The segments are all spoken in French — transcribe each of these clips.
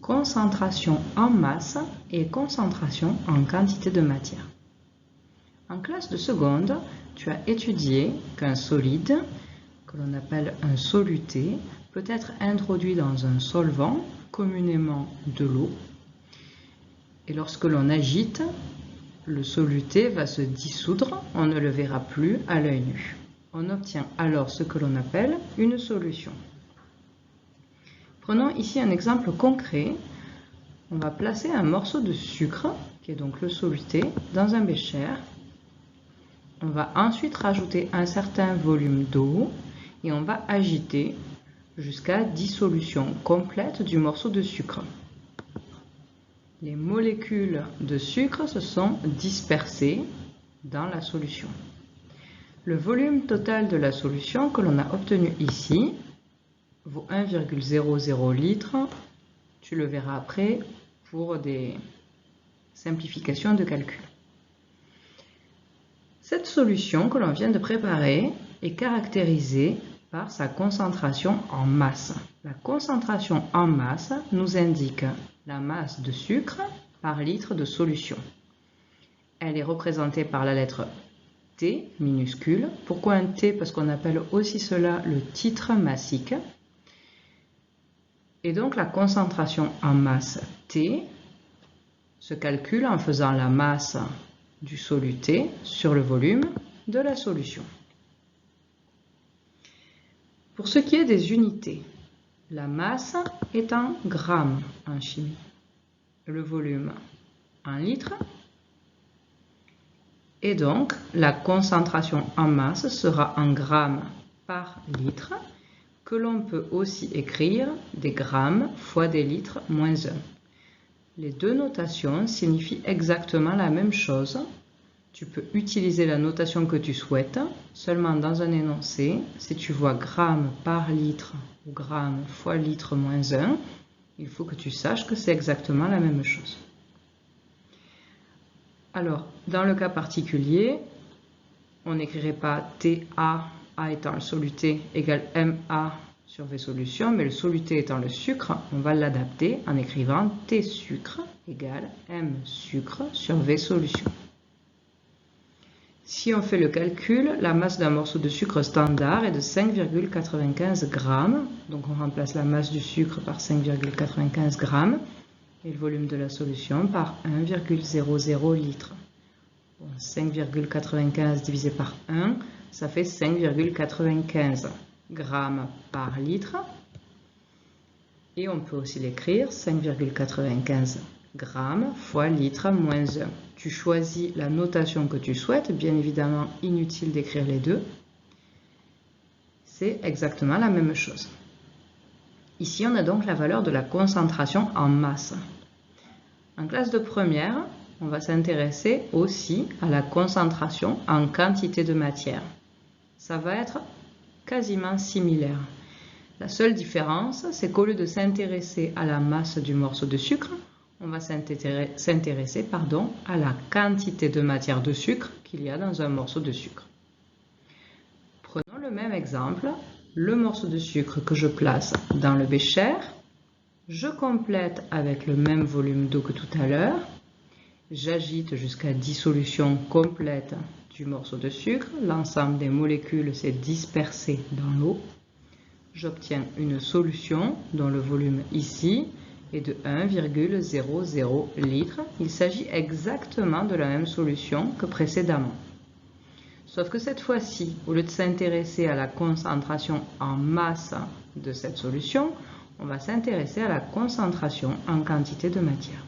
concentration en masse et concentration en quantité de matière. En classe de seconde, tu as étudié qu'un solide, que l'on appelle un soluté, peut être introduit dans un solvant, communément de l'eau. Et lorsque l'on agite, le soluté va se dissoudre, on ne le verra plus à l'œil nu. On obtient alors ce que l'on appelle une solution. Prenons ici un exemple concret. On va placer un morceau de sucre, qui est donc le soluté, dans un bécher. On va ensuite rajouter un certain volume d'eau et on va agiter jusqu'à dissolution complète du morceau de sucre. Les molécules de sucre se sont dispersées dans la solution. Le volume total de la solution que l'on a obtenu ici vaut 1,00 litres. Tu le verras après pour des simplifications de calcul. Cette solution que l'on vient de préparer est caractérisée par sa concentration en masse. La concentration en masse nous indique la masse de sucre par litre de solution. Elle est représentée par la lettre T minuscule. Pourquoi un T? Parce qu'on appelle aussi cela le titre massique. Et donc la concentration en masse T se calcule en faisant la masse du soluté sur le volume de la solution. Pour ce qui est des unités, la masse est en grammes en chimie, le volume en litres, et donc la concentration en masse sera en grammes par litre, que l'on peut aussi écrire des grammes fois des litres moins 1. Les deux notations signifient exactement la même chose. Tu peux utiliser la notation que tu souhaites, seulement dans un énoncé, si tu vois grammes par litre ou grammes fois litre moins 1, il faut que tu saches que c'est exactement la même chose. Alors, dans le cas particulier, on n'écrirait pas TA, A étant le soluté, égale MA sur V solution, mais le soluté étant le sucre, on va l'adapter en écrivant T sucre égale M sucre sur V solution. Si on fait le calcul, la masse d'un morceau de sucre standard est de 5,95 grammes. Donc on remplace la masse du sucre par 5,95 grammes et le volume de la solution par 1,00 litres. Bon, 5,95 divisé par 1, ça fait 5,95 grammes par litre. Et on peut aussi l'écrire 5,95 grammes fois litre moins 1. Tu choisis la notation que tu souhaites, bien évidemment inutile d'écrire les deux. C'est exactement la même chose. Ici, on a donc la valeur de la concentration en masse. En classe de première, on va s'intéresser aussi à la concentration en quantité de matière. Ça va être quasiment similaire. La seule différence, c'est qu'au lieu de s'intéresser à la masse du morceau de sucre, on va s'intéresser à la quantité de matière de sucre qu'il y a dans un morceau de sucre. Prenons le même exemple, le morceau de sucre que je place dans le bécher, je complète avec le même volume d'eau que tout à l'heure, j'agite jusqu'à dissolution complète du morceau de sucre, l'ensemble des molécules s'est dispersé dans l'eau, j'obtiens une solution dont le volume ici est de 1,00 litres. Il s'agit exactement de la même solution que précédemment. Sauf que cette fois-ci, au lieu de s'intéresser à la concentration en masse de cette solution, on va s'intéresser à la concentration en quantité de matière.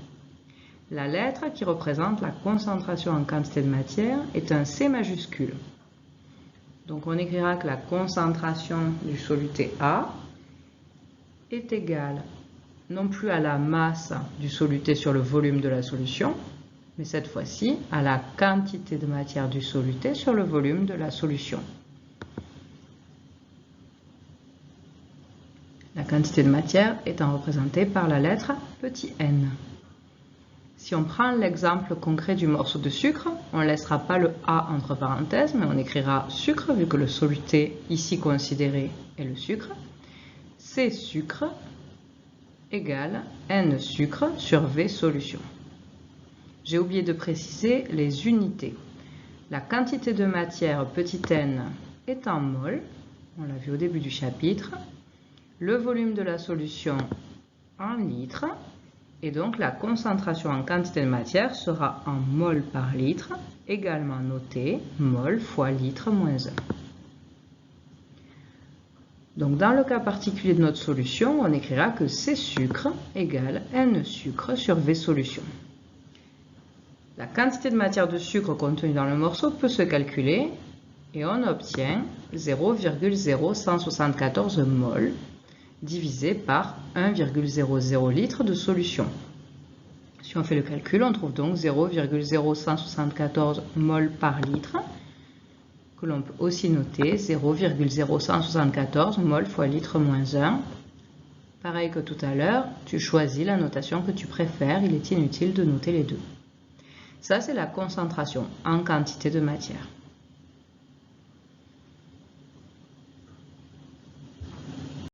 La lettre qui représente la concentration en quantité de matière est un C majuscule. Donc on écrira que la concentration du soluté A est égale non plus à la masse du soluté sur le volume de la solution, mais cette fois-ci à la quantité de matière du soluté sur le volume de la solution. La quantité de matière étant représentée par la lettre petit n. Si on prend l'exemple concret du morceau de sucre, on ne laissera pas le A entre parenthèses, mais on écrira sucre, vu que le soluté ici considéré est le sucre. C'est sucre égale N sucre sur V solution. J'ai oublié de préciser les unités. La quantité de matière petit n est en mol, on l'a vu au début du chapitre, le volume de la solution en litres, et donc la concentration en quantité de matière sera en mol par litre, également noté mol fois litre moins 1. Donc dans le cas particulier de notre solution, on écrira que C sucre égale N sucre sur V solution. La quantité de matière de sucre contenue dans le morceau peut se calculer et on obtient 0,0174 mol divisé par 1,00 litre de solution. Si on fait le calcul, on trouve donc 0,0174 mol par litre, que l'on peut aussi noter 0,0174 mol fois litre moins 1. Pareil que tout à l'heure, tu choisis la notation que tu préfères, il est inutile de noter les deux. Ça, c'est la concentration en quantité de matière.